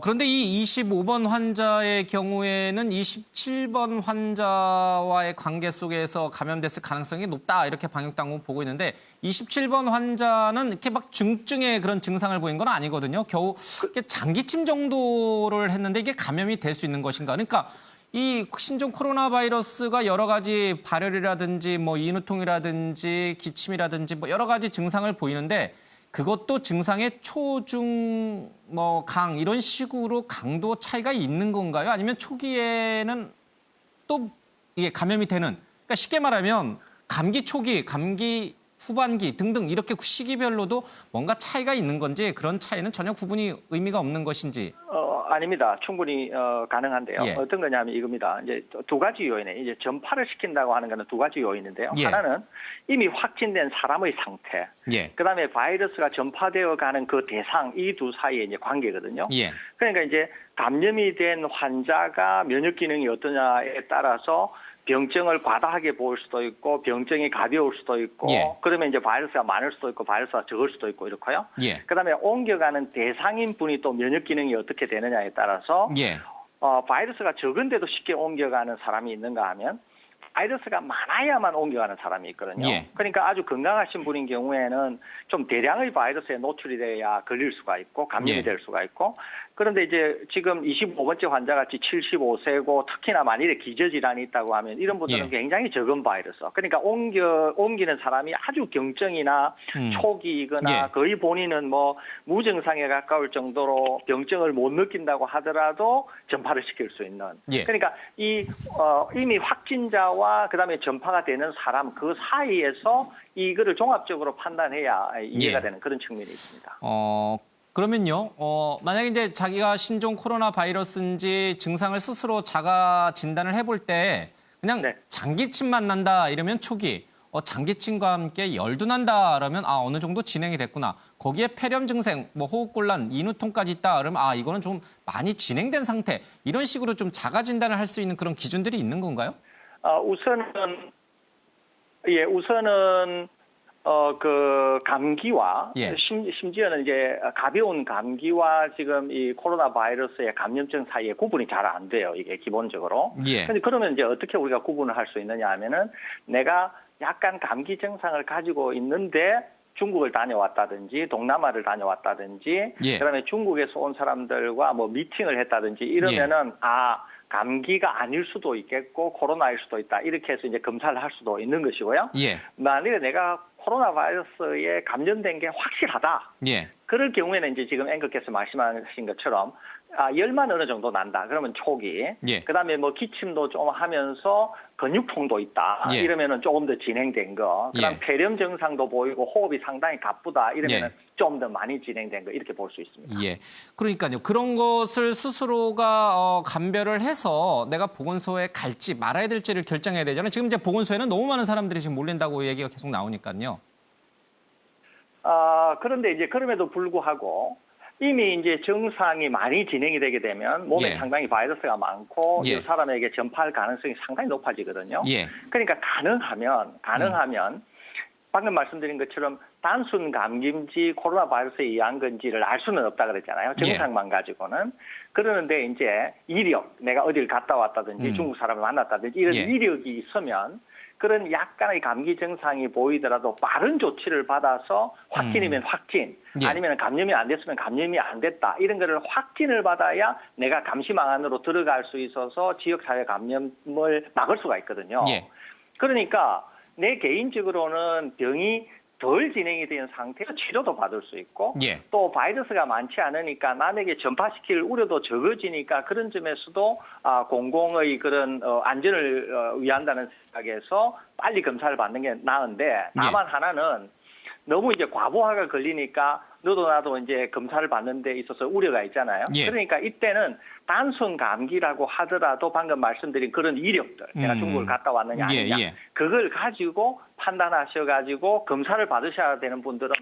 그런데 이 25번 환자의 경우에는 27번 환자와의 관계 속에서 감염됐을 가능성이 높다 이렇게 방역당국은 보고 있는데 27번 환자는 이렇게 막 중증의 그런 증상을 보인 건 아니거든요. 겨우 이렇게 장기침 정도를 했는데 이게 감염이 될 수 있는 것인가? 그러니까 이 신종 코로나 바이러스가 여러 가지 발열이라든지 뭐 인후통이라든지 기침이라든지 뭐 여러 가지 증상을 보이는데 그것도 증상의 초중 뭐 강 이런 식으로 강도 차이가 있는 건가요? 아니면 초기에는 또 이게 감염이 되는 그러니까 쉽게 말하면 감기 초기, 감기 후반기 등등 이렇게 시기별로도 뭔가 차이가 있는 건지 그런 차이는 전혀 구분이 의미가 없는 것인지. 아닙니다. 충분히 가능한데요. 예. 어떤 거냐면 이겁니다. 이제 두 가지 요인에 이제 전파를 시킨다고 하는 거는 두 가지 요인인데요. 예. 하나는 이미 확진된 사람의 상태, 예. 그다음에 바이러스가 전파되어 가는 그 대상 이 두 사이의 이제 관계거든요. 예. 그러니까 이제 감염이 된 환자가 면역 기능이 어떠냐에 따라서 병증을 과다하게 보일 수도 있고 병증이 가벼울 수도 있고 예. 그러면 이제 바이러스가 많을 수도 있고 바이러스가 적을 수도 있고 이렇고요. 예. 그다음에 옮겨가는 대상인 분이 또 면역 기능이 어떻게 되느냐에 따라서 예. 바이러스가 적은데도 쉽게 옮겨가는 사람이 있는가 하면 바이러스가 많아야만 옮겨가는 사람이 있거든요. 예. 그러니까 아주 건강하신 분인 경우에는 좀 대량의 바이러스에 노출이 돼야 걸릴 수가 있고 감염이 예. 될 수가 있고 그런데 이제 지금 25번째 환자 같이 75세고 특히나 만일에 기저질환이 있다고 하면 이런 분들은 예. 굉장히 적은 바이러스. 그러니까 옮기는 사람이 아주 경증이나 초기이거나 예. 거의 본인은 뭐 무증상에 가까울 정도로 병증을 못 느낀다고 하더라도 전파를 시킬 수 있는. 예. 그러니까 이미 확진자와 그다음에 전파가 되는 사람 그 사이에서 이거를 종합적으로 판단해야 이해가 예. 되는 그런 측면이 있습니다. 그러면요, 만약에 이제 자기가 신종 코로나 바이러스인지 증상을 스스로 자가 진단을 해볼 때 그냥 네. 장기침만 난다 이러면 초기, 장기침과 함께 열도 난다 그러면 어느 정도 진행이 됐구나. 거기에 폐렴 증상, 뭐 호흡곤란, 인후통까지 있다 그러면 이거는 좀 많이 진행된 상태. 이런 식으로 좀 자가 진단을 할 수 있는 그런 기준들이 있는 건가요? 우선은 그 감기와 예. 심지어는 이제 가벼운 감기와 지금 이 코로나 바이러스의 감염증 사이에 구분이 잘 안 돼요. 이게 기본적으로. 예. 근데 그러면 이제 어떻게 우리가 구분을 할 수 있느냐 하면은 내가 약간 감기 증상을 가지고 있는데 중국을 다녀왔다든지 동남아를 다녀왔다든지 예. 그다음에 중국에서 온 사람들과 뭐 미팅을 했다든지 이러면은 감기가 아닐 수도 있겠고 코로나일 수도 있다. 이렇게 해서 이제 검사를 할 수도 있는 것이고요. 예. 만일에 내가 코로나 바이러스에 감염된 게 확실하다. 예. 그럴 경우에는 이제 지금 앵커께서 말씀하신 것처럼 열만 어느 정도 난다. 그러면 초기. 예. 그다음에 뭐 기침도 좀 하면서 근육통도 있다. 예. 이러면은 조금 더 진행된 거. 그다음 예. 폐렴 증상도 보이고 호흡이 상당히 가쁘다. 이러면은 예. 좀 더 많이 진행된 거 이렇게 볼 수 있습니다. 예. 그러니까요. 그런 것을 스스로가 감별을 해서 내가 보건소에 갈지 말아야 될지를 결정해야 되잖아요. 지금 이제 보건소에는 너무 많은 사람들이 지금 몰린다고 얘기가 계속 나오니까요. 그런데 이제 그럼에도 불구하고 이미 이제 증상이 많이 진행이 되게 되면 몸에 예. 상당히 바이러스가 많고 예. 이 사람에게 전파할 가능성이 상당히 높아지거든요. 예. 그러니까 가능하면 방금 말씀드린 것처럼 단순 감기인지 코로나 바이러스에 의한 건지를 알 수는 없다 그랬잖아요. 증상만 가지고는. 그러는데 이제 이력, 내가 어딜 갔다 왔다든지 중국 사람을 만났다든지 이런 예. 이력이 있으면 그런 약간의 감기 증상이 보이더라도 빠른 조치를 받아서 확진이면 확진, 예. 아니면 감염이 안 됐으면 감염이 안 됐다. 이런 거를 확진을 받아야 내가 감시망 안으로 들어갈 수 있어서 지역사회 감염을 막을 수가 있거든요. 예. 그러니까 내 개인적으로는 병이 덜 진행이 된 상태에서 치료도 받을 수 있고 예. 또 바이러스가 많지 않으니까 남에게 전파시킬 우려도 적어지니까 그런 점에서도 공공의 그런 안전을 위한다는 생각에서 빨리 검사를 받는 게 나은데 다만 하나는 너무 이제 과부하가 걸리니까 너도 나도 이제 검사를 받는 데 있어서 우려가 있잖아요. 예. 그러니까 이때는 단순 감기라고 하더라도 방금 말씀드린 그런 이력들, 내가 중국을 갔다 왔느냐 아니냐, 예. 그걸 가지고 판단하셔가지고 검사를 받으셔야 되는 분들은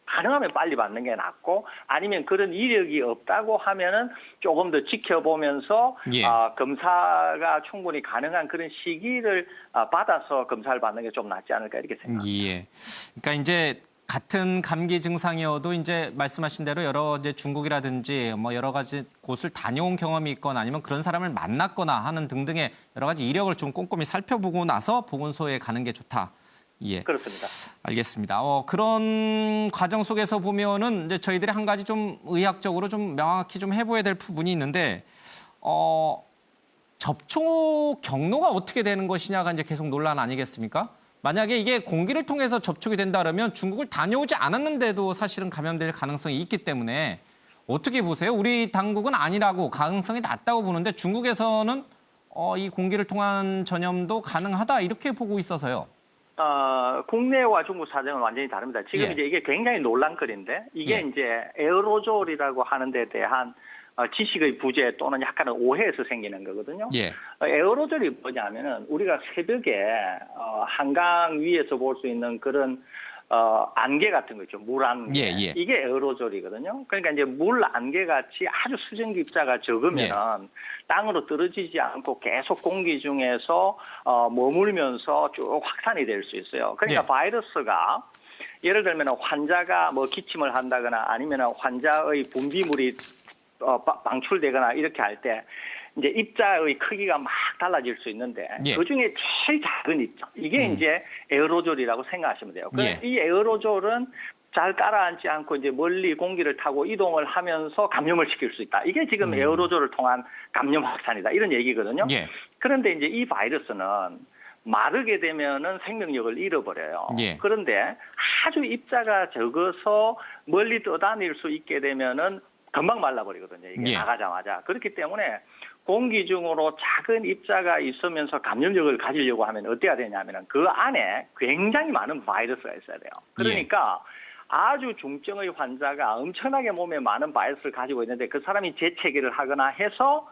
가능하면 빨리 받는 게 낫고 아니면 그런 이력이 없다고 하면은 조금 더 지켜보면서 예. 검사가 충분히 가능한 그런 시기를 받아서 검사를 받는 게 좀 낫지 않을까 이렇게 생각합니다. 예. 그러니까 이제 같은 감기 증상이어도 이제 말씀하신 대로 여러 이제 중국이라든지 뭐 여러 가지 곳을 다녀온 경험이 있거나 아니면 그런 사람을 만났거나 하는 등등의 여러 가지 이력을 좀 꼼꼼히 살펴보고 나서 보건소에 가는 게 좋다. 예. 그렇습니다. 알겠습니다. 그런 과정 속에서 보면은 이제 저희들이 한 가지 좀 의학적으로 좀 명확히 좀 해봐야 될 부분이 있는데, 접촉 경로가 어떻게 되는 것이냐가 이제 계속 논란 아니겠습니까? 만약에 이게 공기를 통해서 접촉이 된다 그러면 중국을 다녀오지 않았는데도 사실은 감염될 가능성이 있기 때문에 어떻게 보세요? 우리 당국은 아니라고 가능성이 낮다고 보는데 중국에서는 이 공기를 통한 전염도 가능하다 이렇게 보고 있어서요. 국내와 중국 사정은 완전히 다릅니다. 지금 예. 이제 이게 굉장히 논란거리인데 이게 예. 이제 에어로졸이라고 하는 데 대한 지식의 부재 또는 약간의 오해에서 생기는 거거든요. 예. 에어로졸이 뭐냐면은 우리가 새벽에 한강 위에서 볼 수 있는 그런 안개 같은 거 있죠. 물 안개. 예. 이게 에어로졸이거든요. 그러니까 이제 물 안개 같이 아주 수증 기자가 적으면 땅으로 떨어지지 않고 계속 공기 중에서 머물면서 쭉 확산이 될 수 있어요. 그러니까 바이러스가 예를 들면 환자가 뭐 기침을 한다거나 아니면 환자의 분비물이 방출되거나 이렇게 할 때 이제 입자의 크기가 막 달라질 수 있는데 그 중에 제일 작은 입자 이게 이제 에어로졸이라고 생각하시면 돼요. 이 에어로졸은 잘 가라앉지 않고 이제 멀리 공기를 타고 이동을 하면서 감염을 시킬 수 있다. 이게 지금 에어로졸을 통한 감염 확산이다. 이런 얘기거든요. 예. 그런데 이제 이 바이러스는 마르게 되면은 생명력을 잃어버려요. 예. 그런데 아주 입자가 적어서 멀리 떠다닐 수 있게 되면은 금방 말라버리거든요. 이게 예. 나가자마자. 그렇기 때문에 공기 중으로 작은 입자가 있으면서 감염력을 가지려고 하면 어때야 되냐면은 그 안에 굉장히 많은 바이러스가 있어야 돼요. 그러니까 아주 중증의 환자가 엄청나게 몸에 많은 바이러스를 가지고 있는데 그 사람이 재채기를 하거나 해서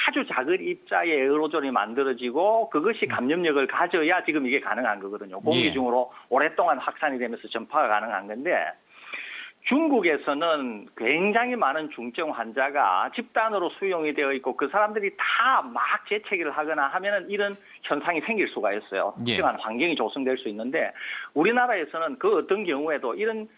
아주 작은 입자의 에어로졸이 만들어지고 그것이 감염력을 가져야 지금 이게 가능한 거거든요. 공기 중으로 오랫동안 확산이 되면서 전파가 가능한 건데 중국에서는 굉장히 많은 중증 환자가 집단으로 수용이 되어 있고 그 사람들이 다 막 재채기를 하거나 하면은 이런 현상이 생길 수가 있어요. 특정한 환경이 조성될 수 있는데 우리나라에서는 그 어떤 경우에도 이런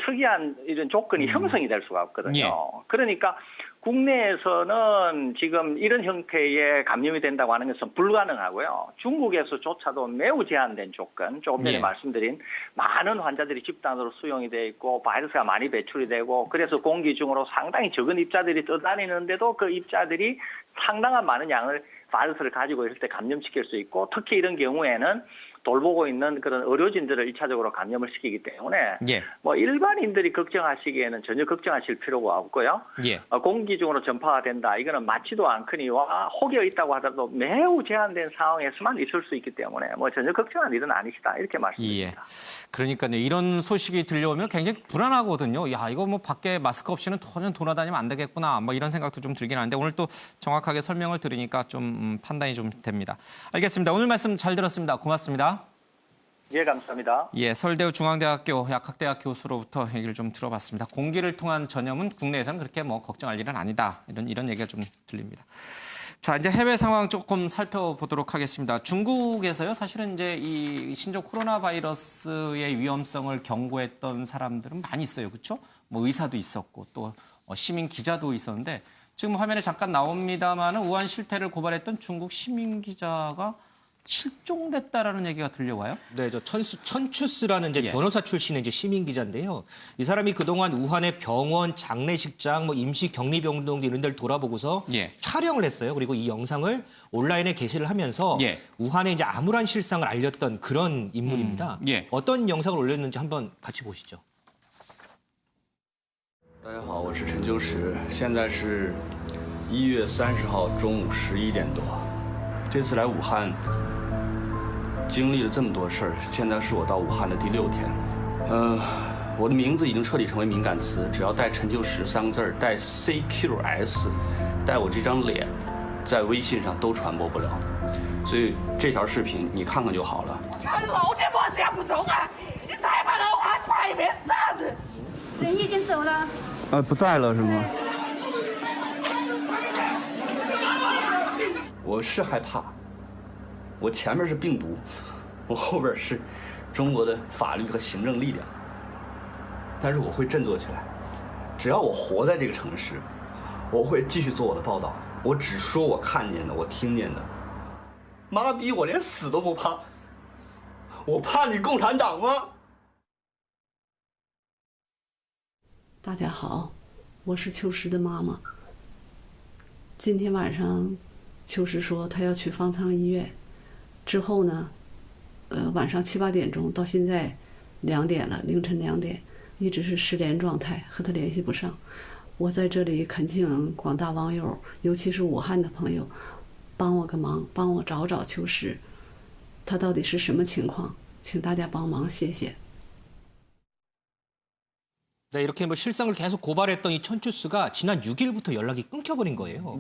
특이한 이런 조건이 형성이 될 수가 없거든요. 그러니까 국내에서는 지금 이런 형태의 감염이 된다고 하는 것은 불가능하고요. 중국에서조차도 매우 제한된 조건, 조금 전에 말씀드린 많은 환자들이 집단으로 수용이 돼 있고 바이러스가 많이 배출이 되고 그래서 공기 중으로 상당히 적은 입자들이 떠다니는데도 그 입자들이 상당한 많은 양을 바이러스를 가지고 있을 때 감염시킬 수 있고 특히 이런 경우에는 돌보고 있는 그런 의료진들을 1차적으로 감염을 시키기 때문에 뭐 일반인들이 걱정하시기에는 전혀 걱정하실 필요가 없고요. 공기 중으로 전파가 된다. 이거는 맞지도 않거니와 혹여 있다고 하더라도 매우 제한된 상황에서만 있을 수 있기 때문에 뭐 전혀 걱정할 일은 아니시다. 이렇게 말씀드립니다. 그러니까요. 이런 소식이 들려오면 굉장히 불안하거든요. 야, 이거 뭐 밖에 마스크 없이는 전혀 돌아다니면 안 되겠구나. 뭐 이런 생각도 좀 들긴 하는데 오늘 또 정확하게 설명을 들으니까 좀 판단이 좀 됩니다. 알겠습니다. 오늘 말씀 잘 들었습니다. 고맙습니다. 예, 감사합니다. 예, 서울대우 중앙대학교 약학대학 교수로부터 얘기를 좀 들어봤습니다. 공기를 통한 전염은 국내에서는 그렇게 뭐 걱정할 일은 아니다. 이런 얘기가 좀 들립니다. 자, 이제 해외 상황 조금 살펴보도록 하겠습니다. 중국에서요, 사실은 이제 이 신종 코로나 바이러스의 위험성을 경고했던 사람들은 많이 있어요. 그렇죠? 뭐 의사도 있었고 또 시민 기자도 있었는데 지금 화면에 잠깐 나옵니다만은 우한 실태를 고발했던 중국 시민 기자가 실종됐다라는 얘기가 들려와요? 네, 저 천추스라는 이제 변호사 출신의 이제 시민 기자인데요. 이 사람이 그동안 우한의 병원, 장례식장, 뭐 임시 격리병동 이런 데를 돌아보고서 촬영을 했어요. 그리고 이 영상을 온라인에 게시를 하면서 우한의 이제 암울한 실상을 알렸던 그런 인물입니다. 어떤 영상을 올렸는지 한번 같이 보시죠. 大家好，我是陈秋实，现在是1月30号中午11点多。这次来武汉，经历了这么多事儿，现在是我到武汉的第6天。我的名字已经彻底成为敏感词，只要带陈秋实3个字儿，带 CQS， 带我这张脸，在微信上都传播不了。所以这条视频你看看就好了。老天婆这样不中啊！你再把老话传一遍啥子？人已经走了。不在了是吗？我是害怕，我前面是病毒，我后边是中国的法律和行政力量，但是我会振作起来。只要我活在这个城市，我会继续做我的报道，我只说我看见的，我听见的。妈逼，我连死都不怕，我怕你共产党吗？大家好，我是秋实的妈妈。今天晚上，秋实说她要去方舱医院，之后呢，晚上7、8点钟到现在2点了，凌晨2点，一直是失联状态，和她联系不上。我在这里恳请广大网友，尤其是武汉的朋友，帮我个忙，帮我找找秋实，她到底是什么情况？请大家帮忙，谢谢。 네, 이렇게 뭐 실상을 계속 고발했던 이 천추스가 지난 6일부터 연락이 끊겨버린 거예요.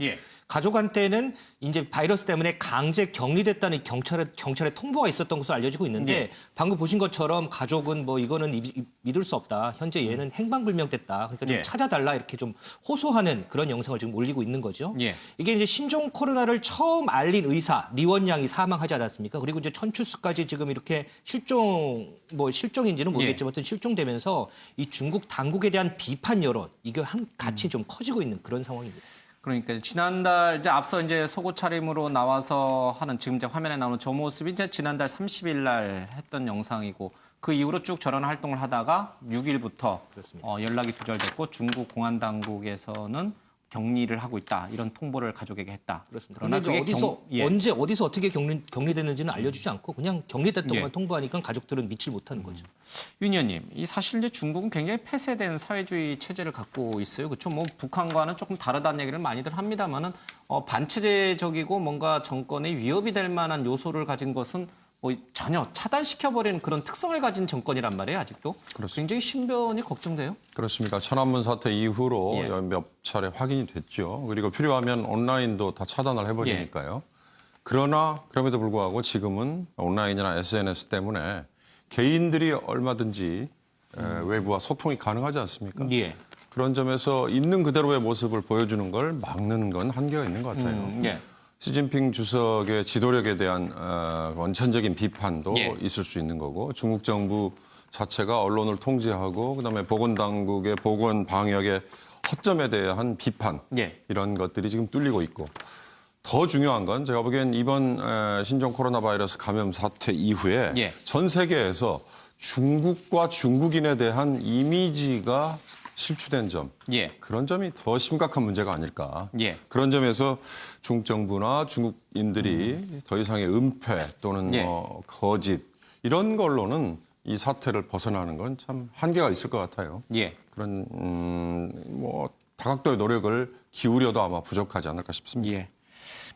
가족한테는 이제 바이러스 때문에 강제 격리됐다는 경찰에 통보가 있었던 것으로 알려지고 있는데 방금 보신 것처럼 가족은 뭐 이거는 믿을 수 없다. 현재 얘는 행방불명됐다. 그러니까 좀 찾아달라 이렇게 좀 호소하는 그런 영상을 지금 올리고 있는 거죠. 이게 이제 신종 코로나를 처음 알린 의사 리원양이 사망하지 않았습니까? 그리고 이제 천추스까지 지금 이렇게 실종인지는 모르겠지만 어떤 실종되면서 이 중국 당국에 대한 비판 여론 이게 같이 좀 커지고 있는 그런 상황입니다. 그러니까 지난달 이제 앞서 이제 속옷 차림으로 나와서 하는 지금 이제 화면에 나오는 저 모습이 이제 지난달 30일 날 했던 영상이고 그 이후로 쭉 저런 활동을 하다가 6일부터 연락이 두절됐고 중국 공안 당국에서는 격리를 하고 있다. 이런 통보를 가족에게 했다. 그렇습니다. 그런데 언제 어디서 어떻게 격리됐는지는 알려주지 않고 그냥 격리됐던 것만 통보하니까 가족들은 믿질 못하는 거죠. 윤 의원님, 이 사실 이제 중국은 굉장히 폐쇄된 사회주의 체제를 갖고 있어요. 그렇죠? 뭐 북한과는 조금 다르다는 얘기를 많이들 합니다만은 반체제적이고 뭔가 정권의 위협이 될 만한 요소를 가진 것은 뭐 전혀 차단시켜버리는 그런 특성을 가진 정권이란 말이에요, 아직도. 그렇습니다. 굉장히 신변이 걱정돼요. 그렇습니까. 천안문 사태 이후로 예. 몇 차례 확인이 됐죠. 그리고 필요하면 온라인도 다 차단을 해버리니까요. 그러나 그럼에도 불구하고 지금은 온라인이나 SNS 때문에 개인들이 얼마든지 외부와 소통이 가능하지 않습니까? 예. 그런 점에서 있는 그대로의 모습을 보여주는 걸 막는 건 한계가 있는 것 같아요. 예. 시진핑 주석의 지도력에 대한 원천적인 비판도 있을 수 있는 거고 중국 정부 자체가 언론을 통제하고 그다음에 보건당국의 보건 방역의 허점에 대한 비판 이런 것들이 지금 뚫리고 있고 더 중요한 건 제가 보기엔 이번 신종 코로나 바이러스 감염 사태 이후에 전 세계에서 중국과 중국인에 대한 이미지가 실추된 점, 그런 점이 더 심각한 문제가 아닐까. 그런 점에서 중국 정부나 중국인들이 더 이상의 은폐 또는 거짓 이런 걸로는 이 사태를 벗어나는 건 참 한계가 있을 것 같아요. 그런 뭐 다각도의 노력을 기울여도 아마 부족하지 않을까 싶습니다.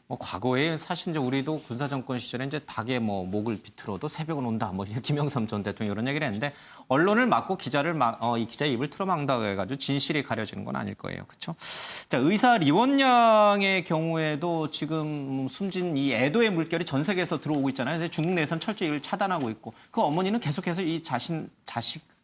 뭐 과거에 사실 이제 우리도 군사 정권 시절에 이제 닭의 뭐 목을 비틀어도 새벽은 온다. 뭐 김영삼 전 대통령 이런 얘기를 했는데 언론을 막고 이 기자의 입을 틀어막는다고 해가지고 진실이 가려지는 건 아닐 거예요. 그렇죠? 자, 의사 리원양의 경우에도 지금 숨진 이 애도의 물결이 전 세계에서 들어오고 있잖아요. 그래서 중국 내에서는 철저히 이걸 차단하고 있고 그 어머니는 계속해서 이 자식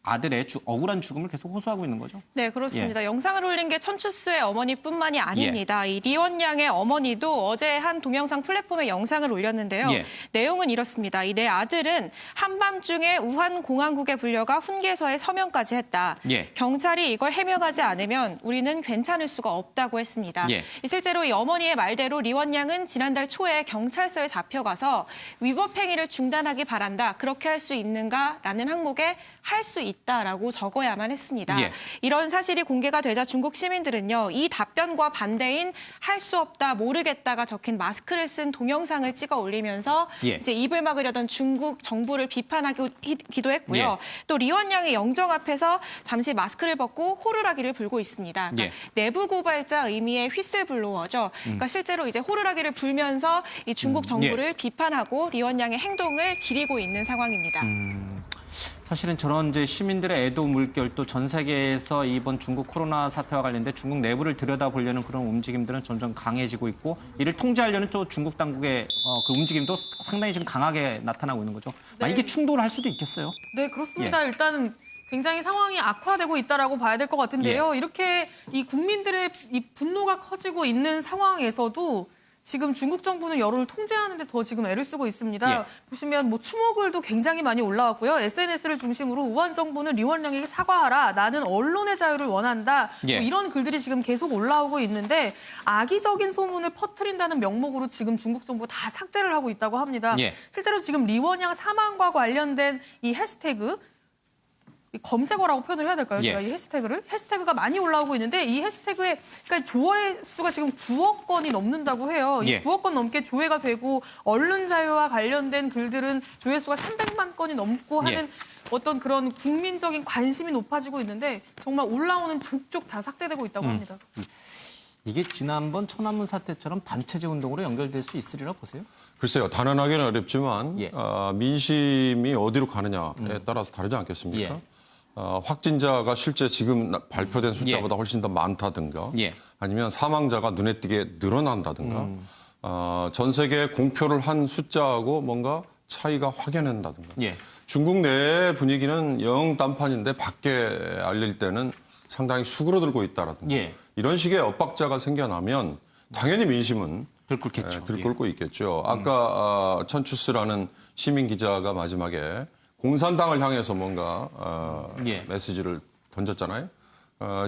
아들의 억울한 죽음을 계속 호소하고 있는 거죠? 네, 그렇습니다. 영상을 올린 게 천추스의 어머니뿐만이 아닙니다. 이 리원양의 어머니도 어제 한 동영상 플랫폼에 영상을 올렸는데요. 내용은 이렇습니다. 이 내 아들은 한밤중에 우한 공항국에 불려가 훈계서에 서명까지 했다. 경찰이 이걸 해명하지 않으면 우리는 괜찮을 수가 없다고 했습니다. 실제로 이 어머니의 말대로 리원양은 지난달 초에 경찰서에 잡혀가서 위법 행위를 중단하기 바란다. 그렇게 할 수 있는가라는 항목에 할 수 있다라고 적어야만 했습니다. 이런 사실이 공개가 되자 중국 시민들은요. 이 답변과 반대인 할 수 없다, 모르겠다가 적힌 마스크를 쓴 동영상을 찍어 올리면서 이제 입을 막으려던 중국 정부를 비판하기도 했고요. 또 리원양의 영정 앞에서 잠시 마스크를 벗고 호루라기를 불고 있습니다. 그러니까 내부 고발자 의미의 휘슬블로어죠. 그러니까 실제로 이제 호루라기를 불면서 이 중국 정부를 비판하고 리원양의 행동을 기리고 있는 상황입니다. 사실은 저런 이제 시민들의 애도 물결도 전 세계에서 이번 중국 코로나 사태와 관련돼 중국 내부를 들여다보려는 그런 움직임들은 점점 강해지고 있고 이를 통제하려는 또 중국 당국의 그 움직임도 상당히 지금 강하게 나타나고 있는 거죠. 이게 충돌할 수도 있겠어요? 네, 그렇습니다. 일단 굉장히 상황이 악화되고 있다라고 봐야 될 것 같은데요. 이렇게 이 국민들의 이 분노가 커지고 있는 상황에서도 지금 중국 정부는 여론을 통제하는 데 더 지금 애를 쓰고 있습니다. 보시면 뭐 추모글도 굉장히 많이 올라왔고요. SNS를 중심으로 우한 정부는 리원양에게 사과하라. 나는 언론의 자유를 원한다. 뭐 이런 글들이 지금 계속 올라오고 있는데 악의적인 소문을 퍼뜨린다는 명목으로 지금 중국 정부가 다 삭제를 하고 있다고 합니다. 실제로 지금 리원양 사망과 관련된 이 해시태그 검색어라고 표현을 해야 될까요? 제가 이 해시태그가 많이 올라오고 있는데 이 해시태그에 그러니까 조회수가 지금 9억 건이 넘는다고 해요. 이 9억 건 넘게 조회가 되고 언론 자유와 관련된 글들은 조회수가 300만 건이 넘고 하는 어떤 그런 국민적인 관심이 높아지고 있는데 정말 올라오는 족족 다 삭제되고 있다고 합니다. 이게 지난번 천안문 사태처럼 반체제 운동으로 연결될 수 있으리라 보세요? 글쎄요. 단언하기는 어렵지만 민심이 어디로 가느냐에 따라서 다르지 않겠습니까? 확진자가 실제 지금 발표된 숫자보다 훨씬 더 많다든가 아니면 사망자가 눈에 띄게 늘어난다든가 전 세계에 공표를 한 숫자하고 뭔가 차이가 확연한다든가 중국 내 분위기는 영 딴판인데 밖에 알릴 때는 상당히 수그러들고 있다라든가 이런 식의 엇박자가 생겨나면 당연히 민심은 들끓겠죠. 들끓고 있겠죠. 아까 천추스라는 시민 기자가 마지막에 공산당을 향해서 뭔가 메시지를 던졌잖아요.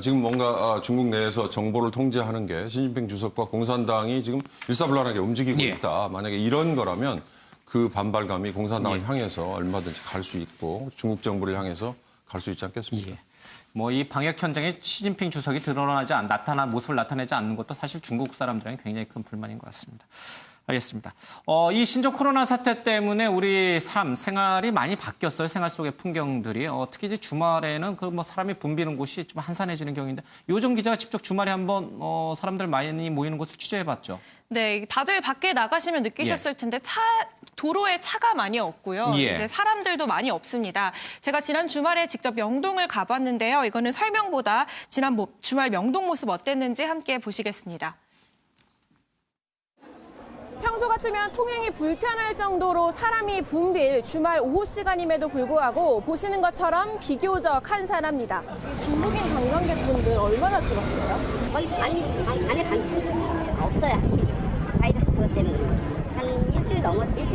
지금 뭔가 중국 내에서 정보를 통제하는 게 시진핑 주석과 공산당이 지금 일사불란하게 움직이고 있다. 만약에 이런 거라면 그 반발감이 공산당을 향해서 얼마든지 갈 수 있고 중국 정부를 향해서 갈 수 있지 않겠습니까? 예. 뭐 이 방역 현장에 시진핑 주석이 모습을 나타내지 않는 것도 사실 중국 사람들에게 굉장히 큰 불만인 것 같습니다. 알겠습니다. 이 신종 코로나 사태 때문에 우리 생활이 많이 바뀌었어요. 생활 속의 풍경들이. 특히 이제 주말에는 그 뭐 사람이 붐비는 곳이 좀 한산해지는 경우인데 요정 기자가 직접 주말에 한번 사람들 많이 모이는 곳을 취재해봤죠. 네, 다들 밖에 나가시면 느끼셨을 텐데 도로에 차가 많이 없고요. 이제 사람들도 많이 없습니다. 제가 지난 주말에 직접 명동을 가봤는데요. 이거는 설명보다 지난 주말 명동 모습 어땠는지 함께 보시겠습니다. 평소 같으면 통행이 불편할 정도로 사람이 붐빌 주말 오후 시간임에도 불구하고 보시는 것처럼 비교적 한산합니다. 중국인 관광객분들 얼마나 줄었어요? 거의 반에 반쯤 없어요, 확실히. 바이러스 그것 때문에. 한 일주일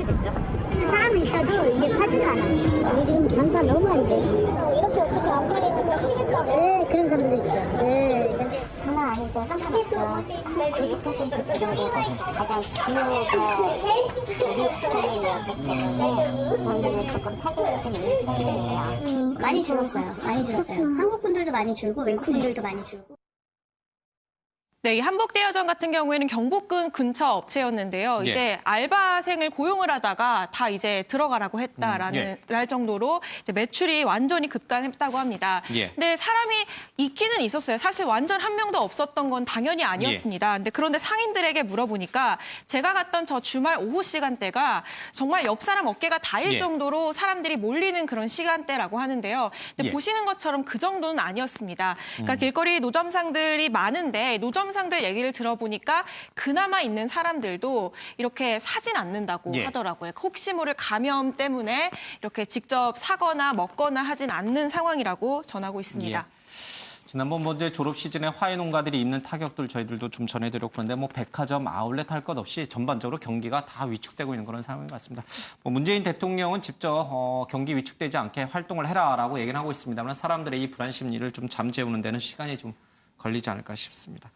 됐죠. 사람이 있어도 이게 파지가 않아요. 지금 경사 너무 안 돼. 이렇게 어떻게 안 파니까 쉬겠다고. 네, 그런 사람들도 있어요. 네. 장난 아니죠. 깜짝이야. 90% 정도가 가장 주요가 미국 사람이기 때문에 저희는 조금 파기가 좀 있는 편이에요. 많이 줄었어요. 많이 줄었어요. 한국 분들도 많이 줄고 외국 분들도 많이 줄고. 네, 이 한복대여점 같은 경우에는 경복궁 근처 업체였는데요. 이제 알바생을 고용을 하다가 다 이제 들어가라고 했다라는 랄 정도로 이제 매출이 완전히 급감했다고 합니다. 근데 사람이 있기는 있었어요. 사실 완전 한 명도 없었던 건 당연히 아니었습니다. 그런데 상인들에게 물어보니까 제가 갔던 저 주말 오후 시간대가 정말 옆 사람 어깨가 닿을 정도로 사람들이 몰리는 그런 시간대라고 하는데요. 근데 보시는 것처럼 그 정도는 아니었습니다. 그러니까 길거리 노점상들이 많은데 노점상들 얘기를 들어보니까 그나마 있는 사람들도 이렇게 사진 않는다고 하더라고요. 혹시 모를 감염 때문에 이렇게 직접 사거나 먹거나 하진 않는 상황이라고 전하고 있습니다. 지난번 이제 졸업 시즌에 화훼 농가들이 입는 타격들 저희들도 좀 전해드렸고 그런데 뭐 백화점, 아울렛 할 것 없이 전반적으로 경기가 다 위축되고 있는 그런 상황인 것 같습니다. 문재인 대통령은 직접 경기 위축되지 않게 활동을 해라라고 얘기는 하고 있습니다만 사람들의 이 불안 심리를 좀 잠재우는 데는 시간이 좀 걸리지 않을까 싶습니다.